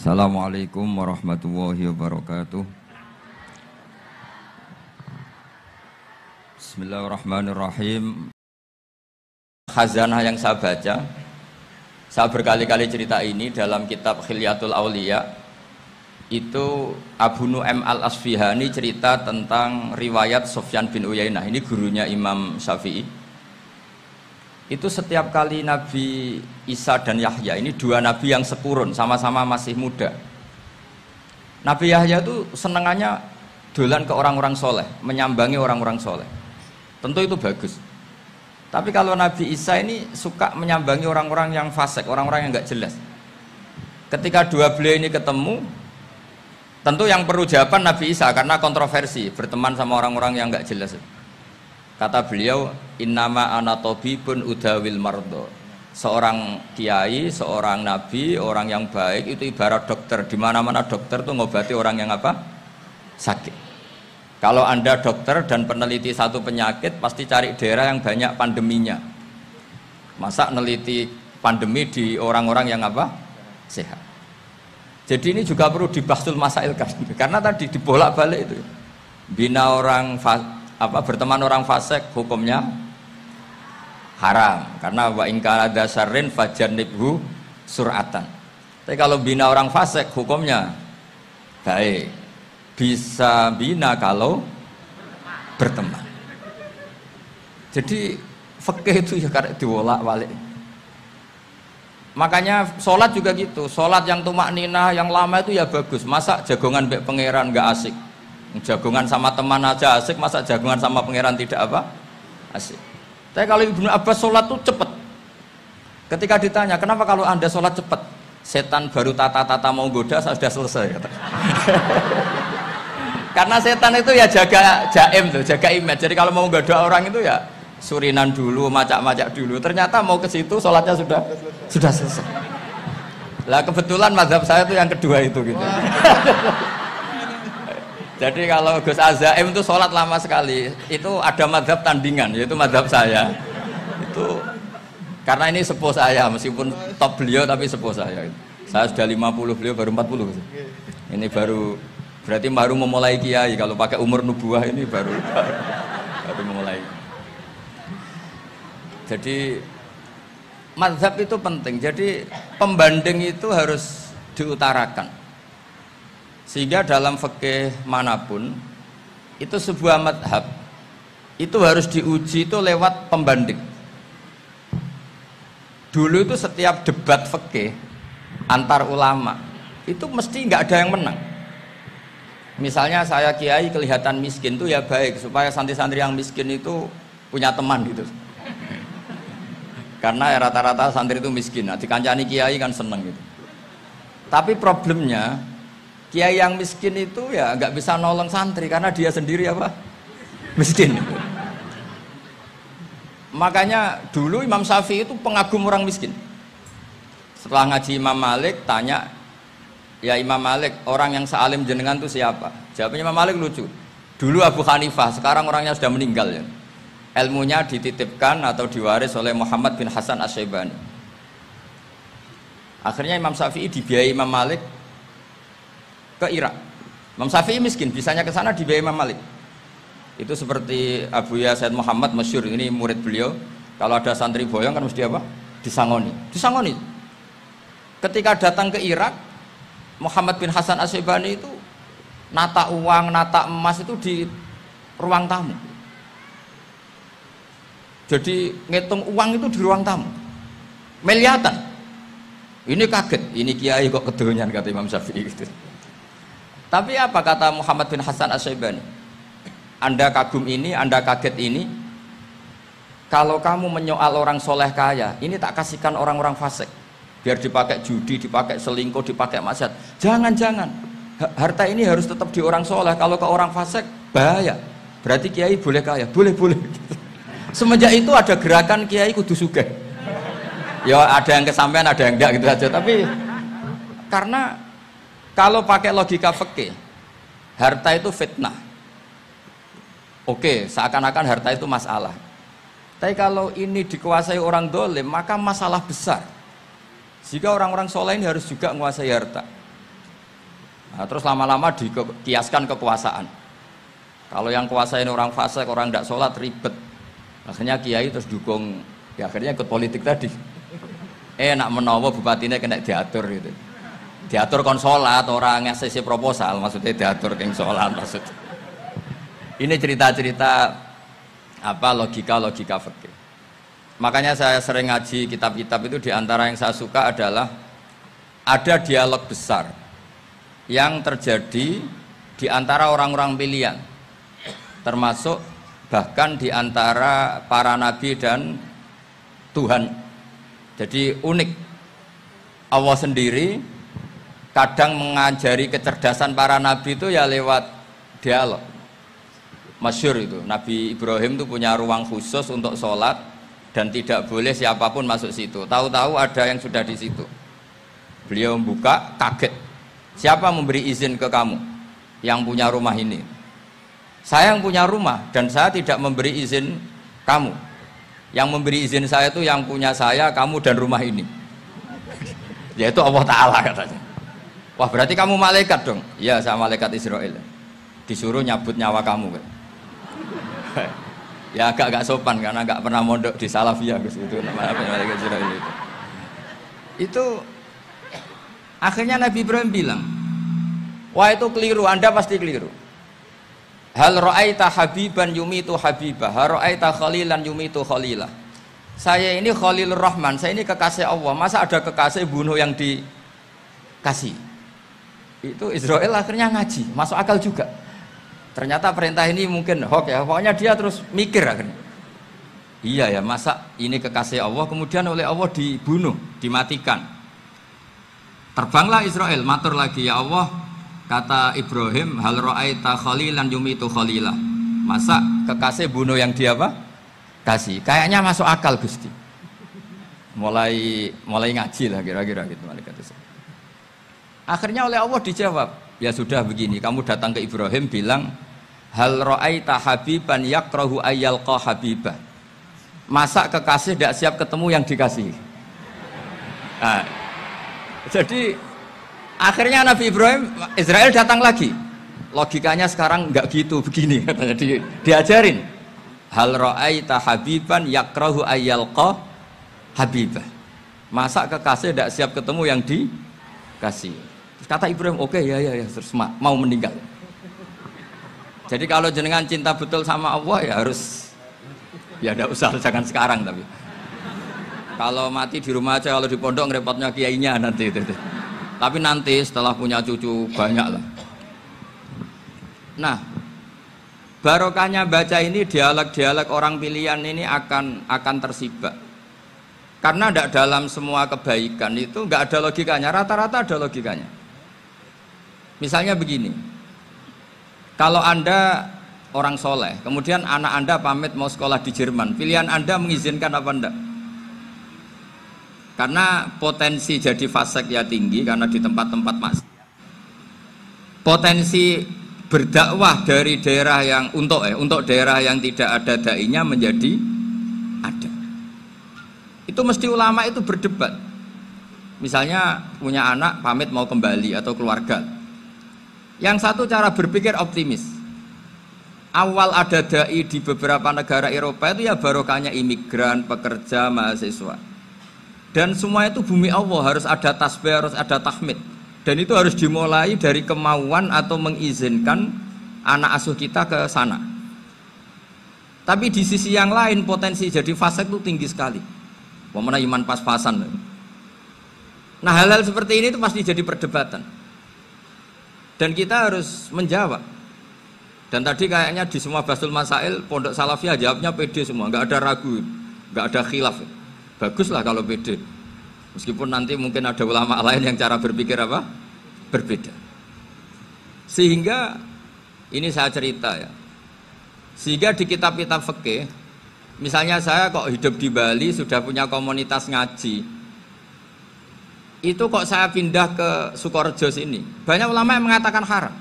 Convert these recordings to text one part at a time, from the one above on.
Assalamualaikum warahmatullahi wabarakatuh. Bismillahirrahmanirrahim. Khazanah yang saya baca, saya berkali-kali cerita ini dalam kitab Khilyatul Auliya. Itu Abu Nu'aim al-Asfihani cerita tentang riwayat Sufyan bin Uyainah. Ini gurunya Imam Syafi'i. Itu setiap kali Nabi Isa dan Yahya, ini dua nabi yang sekurun, sama-sama masih muda. Nabi Yahya itu senengannya dolan ke orang-orang soleh, menyambangi orang-orang soleh. Tentu itu bagus. Tapi kalau Nabi Isa ini suka menyambangi orang-orang yang fasik, orang-orang yang nggak jelas. Ketika dua beliau ini ketemu, tentu yang perlu jawaban Nabi Isa karena kontroversi, berteman sama orang-orang yang nggak jelas. Kata beliau, innama ana tabibun udawil mardo. Seorang kiai, seorang nabi, orang yang baik itu ibarat dokter. Di mana-mana dokter itu ngobati orang yang apa? Sakit. Kalau Anda dokter dan peneliti satu penyakit, pasti cari daerah yang banyak pandeminya. Masa neliti pandemi di orang-orang yang apa? Sehat. Jadi ini juga perlu dibahsul masailkan. Karena tadi dibolak-balik itu. Bina orang berteman orang fasik hukumnya haram karena wa in kana dasarin fajannibhu sur'atan. Tapi kalau bina orang fasik hukumnya baik. Bisa bina kalau berteman. Jadi fikih itu ya karek diwolak-walik. Makanya sholat juga gitu. Sholat yang tumak ninah yang lama itu ya bagus. Masa jagongan mbek pangeran enggak asik. Jagongan sama teman aja asik, masa jagongan sama pangeran tidak apa? Asik. Tapi kalau Ibnu Abbas sholat tuh cepet. Ketika ditanya, kenapa kalau Anda sholat cepet? Setan baru tata-tata mau goda, sudah selesai. Kata. Karena setan itu ya jaga jaim tuh, jaga image. Jadi kalau mau goda orang itu ya surinan dulu, macak-macak dulu. Ternyata mau ke situ sholatnya sudah selesai. Lah kebetulan mazhab saya itu yang kedua itu gitu. Jadi kalau Gus Azaim itu sholat lama sekali, itu ada madhab tandingan, yaitu madhab saya. Itu karena ini sepuh saya, meskipun top beliau tapi sepuh saya. Saya sudah 50, beliau baru 40. Ini berarti baru memulai kiai. Kalau pakai umur nubuah ini baru memulai. Jadi madhab itu penting. Jadi pembanding itu harus diutarakan. Sehingga dalam fikih manapun itu sebuah madhab itu harus diuji itu lewat pembanding. Dulu itu setiap debat fikih antar ulama itu mesti nggak ada yang menang. Misalnya saya kiai kelihatan miskin itu ya baik supaya santri-santri yang miskin itu punya teman gitu. Karena ya rata-rata santri itu miskin. Nah, dikancani kiai kan seneng gitu. Tapi problemnya kiai yang miskin itu ya nggak bisa nolong santri karena dia sendiri apa? Miskin. Makanya dulu Imam Syafi'i itu pengagum orang miskin. Setelah ngaji Imam Malik tanya, ya Imam Malik orang yang sealim jenengan itu siapa? Jawabnya Imam Malik lucu. Dulu Abu Hanifah, sekarang orangnya sudah meninggal ya. Ilmunya dititipkan atau diwaris oleh Muhammad bin Hasan Asy-Syaibani. Akhirnya Imam Syafi'i dibiayai Imam Malik ke Irak. Imam Syafi'i miskin, bisanya ke sana dibiayai Imam Malik. Itu seperti Abu Ya Said Muhammad masyhur, ini murid beliau. Kalau ada santri boyong kan mesti apa? Disangoni. Ketika datang ke Irak, Muhammad bin Hasan Asy-Syaibani itu nata uang, nata emas itu di ruang tamu. Jadi ngitung uang itu di ruang tamu. Miliatan. Ini kaget, ini kiai kok kedonyan kata Imam Syafi'i gitu. Tapi apa kata Muhammad bin Hasan Asy-Syaibani? Anda kagum ini, Anda kaget ini. Kalau kamu menyoal orang soleh kaya, ini tak kasihkan orang-orang fasik. Biar dipakai judi, dipakai selingkuh, dipakai maksiat. Jangan-jangan. Harta ini harus tetap di orang soleh. Kalau ke orang fasik, bahaya. Berarti kiai boleh kaya? Boleh. Semenjak itu ada gerakan kiai kudu sugih. Ya ada yang kesampaian, ada yang enggak gitu aja. Tapi karena kalau pakai logika fikih, harta itu fitnah. Oke, seakan-akan harta itu masalah. Tapi kalau ini dikuasai orang dolim, maka masalah besar. Jika orang-orang soleh ini harus juga menguasai harta. Nah, terus lama-lama dikiaskan kekuasaan. Kalau yang kuasain orang fasik, orang tidak sholat ribet. Akhirnya kiai terus dukung, ya akhirnya ikut politik tadi. Nak menawa bupatinya kena diatur gitu. Diatur kon sholat, orang ngasih proposal, maksudnya diatur keng sholat maksud. Ini cerita-cerita apa logika fikih. Makanya saya sering ngaji kitab-kitab itu, diantara yang saya suka adalah ada dialog besar yang terjadi di antara orang-orang pilihan, termasuk bahkan di antara para nabi dan Tuhan. Jadi unik, Allah sendiri kadang mengajari kecerdasan para nabi itu ya lewat dialog. Masyhur itu, Nabi Ibrahim itu punya ruang khusus untuk sholat dan tidak boleh siapapun masuk situ. Tahu-tahu ada yang sudah di situ. Beliau membuka, kaget. Siapa memberi izin ke kamu yang punya rumah ini? Saya yang punya rumah dan saya tidak memberi izin kamu. Yang memberi izin saya itu yang punya saya, kamu dan rumah ini. Yaitu Allah Ta'ala katanya. Wah berarti kamu malaikat dong? Iya saya malaikat Israel. Disuruh nyabut nyawa kamu kan? Ya agak sopan karena agak pernah mondok di Salafiyah itu namanya malaikat Israel itu. Itu akhirnya Nabi Ibrahim bilang, wah itu keliru, Anda pasti keliru. Hal ra'aita habiban yumitu habibah, hal ra'aita khalilan yumitu khalilah. Saya ini Khalilur Rahman, saya ini kekasih Allah. Masa ada kekasih bunuh yang dikasih? Itu Israel akhirnya ngaji, masuk akal juga. Ternyata perintah ini mungkin hoax ya. Pokoknya dia terus mikir akhirnya. Iya ya, masa ini kekasih Allah kemudian oleh Allah dibunuh, dimatikan. Terbanglah Israel, matur lagi, ya Allah, kata Ibrahim, hal ra'aita khalilan yumitu khalilah. Masa kekasih bunuh yang dia apa? Kasih. Kayaknya masuk akal Gusti. Mulai ngaji lah kira-kira gitu malaikat itu. Akhirnya oleh Allah dijawab, ya sudah begini, kamu datang ke Ibrahim bilang, hal ra'aita habiban yakrahu ayyalqa habibah. Masa kekasih tidak siap ketemu yang dikasih? Nah, jadi akhirnya Nabi Ibrahim, Israel datang lagi. Logikanya sekarang enggak gitu, begini katanya diajarin. Hal ra'aita habiban yakrahu ayyalqa habibah. Masa kekasih tidak siap ketemu yang dikasih? Terus kata Ibrahim, oke, ya terus mau meninggal. Jadi kalau jenengan cinta betul sama Allah ya harus, ya tidak usah, jangan sekarang tapi. Kalau mati di rumah aja, kalau di pondok ngerepotnya kiainya nanti itu. Tapi nanti setelah punya cucu banyak lah. Nah, barokahnya baca ini, dialog-dialog orang pilihan ini akan tersibak. Karena tidak dalam semua kebaikan itu nggak ada logikanya, rata-rata ada logikanya. Misalnya begini, kalau Anda orang soleh, kemudian anak Anda pamit mau sekolah di Jerman, pilihan Anda mengizinkan apa enggak? Karena potensi jadi fasik ya tinggi karena di tempat-tempat maksiat. Potensi berdakwah dari daerah yang untuk daerah yang tidak ada dai-nya menjadi ada. Itu mesti ulama itu berdebat. Misalnya punya anak pamit mau kembali atau keluarga. Yang satu cara berpikir optimis. Awal ada dai di beberapa negara Eropa itu ya barokahnya imigran, pekerja, mahasiswa. Dan semua itu bumi Allah, harus ada tasbih, harus ada tahmid. Dan itu harus dimulai dari kemauan atau mengizinkan anak asuh kita ke sana. Tapi di sisi yang lain potensi jadi fasik itu tinggi sekali. Pemana iman pas-pasan. Nah hal-hal seperti ini itu pasti jadi perdebatan. Dan kita harus menjawab. Dan tadi kayaknya di semua Basul Masail Pondok Salafiyah jawabnya pede semua, nggak ada ragu, nggak ada khilaf. Baguslah kalau pede. Meskipun nanti mungkin ada ulama lain yang cara berpikir apa? Berbeda. Sehingga ini saya cerita ya. Sehingga di kitab-kitab fikih, misalnya saya kok hidup di Bali sudah punya komunitas ngaji. Itu kok saya pindah ke Sukorejo sini. Banyak ulama yang mengatakan haram.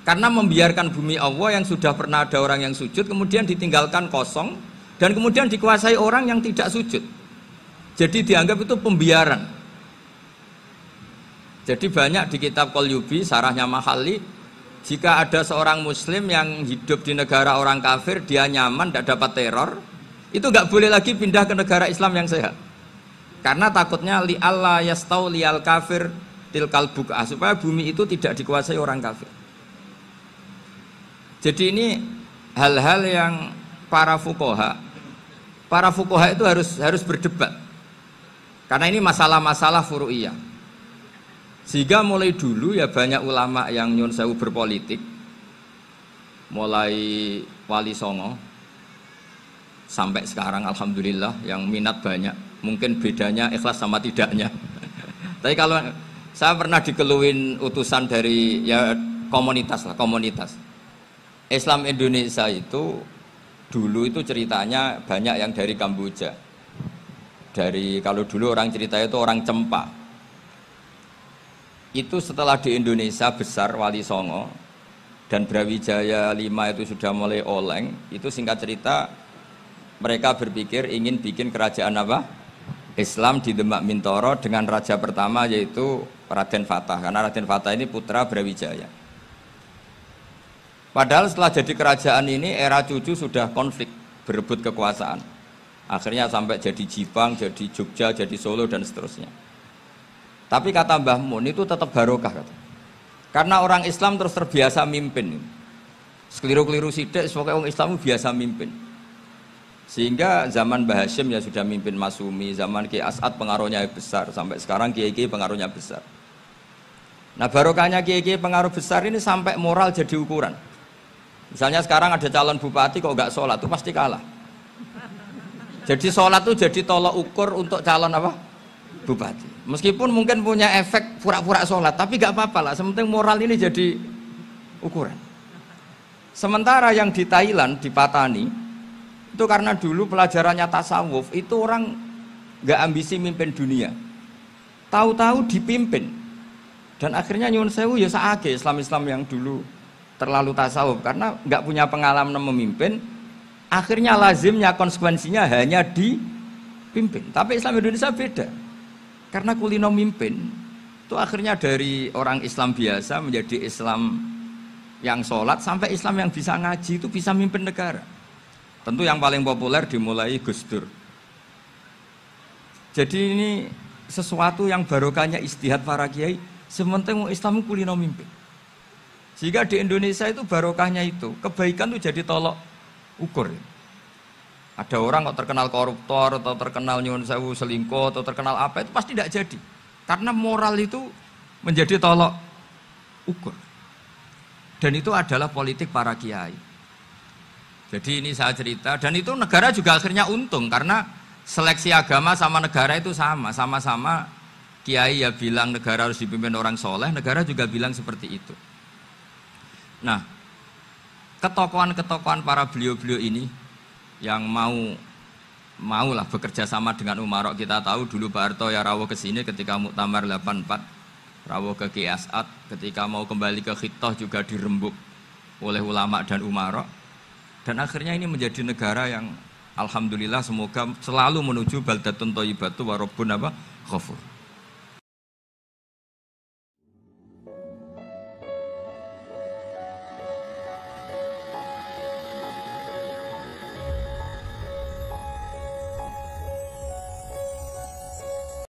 Karena membiarkan bumi Allah yang sudah pernah ada orang yang sujud kemudian ditinggalkan kosong dan kemudian dikuasai orang yang tidak sujud. Jadi dianggap itu pembiaran. Jadi banyak di kitab Qalyubi, sarahnya Mahalli, jika ada seorang muslim yang hidup di negara orang kafir, dia nyaman, tidak dapat teror, itu nggak boleh lagi pindah ke negara Islam yang sehat. Karena takutnya li Allah yastau liyal kafir tilkal buk'ah, supaya bumi itu tidak dikuasai orang kafir. Jadi ini hal-hal yang para fuqaha itu harus berdebat. Karena ini masalah-masalah furu'iyah. Sehingga mulai dulu ya banyak ulama yang nyun sewu berpolitik, mulai Wali Songo sampai sekarang alhamdulillah yang minat banyak. Mungkin bedanya ikhlas sama tidaknya. Tapi kalau saya pernah dikeluhin utusan dari ya komunitas lah, komunitas Islam Indonesia itu dulu itu ceritanya banyak yang dari Kamboja. Dari kalau dulu orang cerita itu orang Cempa. Itu setelah di Indonesia besar Wali Songo dan Brawijaya 5 itu sudah mulai oleng, itu singkat cerita mereka berpikir ingin bikin kerajaan apa? Islam di Demak Mintoro dengan raja pertama yaitu Raden Fatah, karena Raden Fatah ini putra Brawijaya. Padahal setelah jadi kerajaan ini era cucu sudah konflik, berebut kekuasaan. Akhirnya sampai jadi Jipang, jadi Jogja, jadi Solo dan seterusnya. Tapi kata Mbah Mun itu tetap barokah kata. Karena orang Islam terus terbiasa mimpin. Sekeliru-keliru sidik, pokoknya orang Islam biasa mimpin. Sehingga zaman Mbah Hashim ya sudah mimpin Masumi, zaman Ki As'ad pengaruhnya besar, sampai sekarang Kiai-Kiai pengaruhnya besar. Nah barokahnya Kiai-Kiai pengaruh besar ini sampai moral jadi ukuran. Misalnya sekarang ada calon bupati kok nggak sholat, itu pasti kalah. Jadi sholat itu jadi tolok ukur untuk calon apa? Bupati. Meskipun mungkin punya efek pura-pura sholat, tapi gak apa-apa lah, sementing moral ini jadi ukuran. Sementara yang di Thailand, di Patani, itu karena dulu pelajarannya tasawuf, itu orang gak ambisi mimpin dunia, tahu-tahu dipimpin. Dan akhirnya nyuwun sewu ya saage Islam-Islam yang dulu terlalu tasawuf, karena gak punya pengalaman memimpin, akhirnya lazimnya konsekuensinya hanya dipimpin. Tapi Islam Indonesia beda. Karena kulino mimpin itu akhirnya dari orang Islam biasa menjadi Islam yang sholat sampai Islam yang bisa ngaji itu bisa mimpin negara. Tentu yang paling populer dimulai Gus Dur. Jadi ini sesuatu yang barokahnya istihad para kiai, sementing Islam kulino mimpin. Sehingga di Indonesia itu barokahnya itu kebaikan itu jadi tolok ukur. Ada orang kok terkenal koruptor atau terkenal nyuwun sewu selingkuh atau terkenal apa itu pasti tidak jadi. Karena moral itu menjadi tolok ukur. Dan itu adalah politik para kiai. Jadi ini saya cerita dan itu negara juga akhirnya untung karena seleksi agama sama negara itu sama-sama kiai ya bilang negara harus dipimpin orang soleh, negara juga bilang seperti itu. Nah, ketokohan-ketokohan para beliau-beliau ini yang mau lah bekerja sama dengan Umarok. Kita tahu dulu Pak Harto ya rawuh ke sini ketika Muktamar 84, rawuh ke Ki As'ad, ketika mau kembali ke Khittah juga dirembuk oleh ulama dan Umarok. Dan akhirnya ini menjadi negara yang alhamdulillah semoga selalu menuju baldatun thayyibatu wa rabbun ghafur.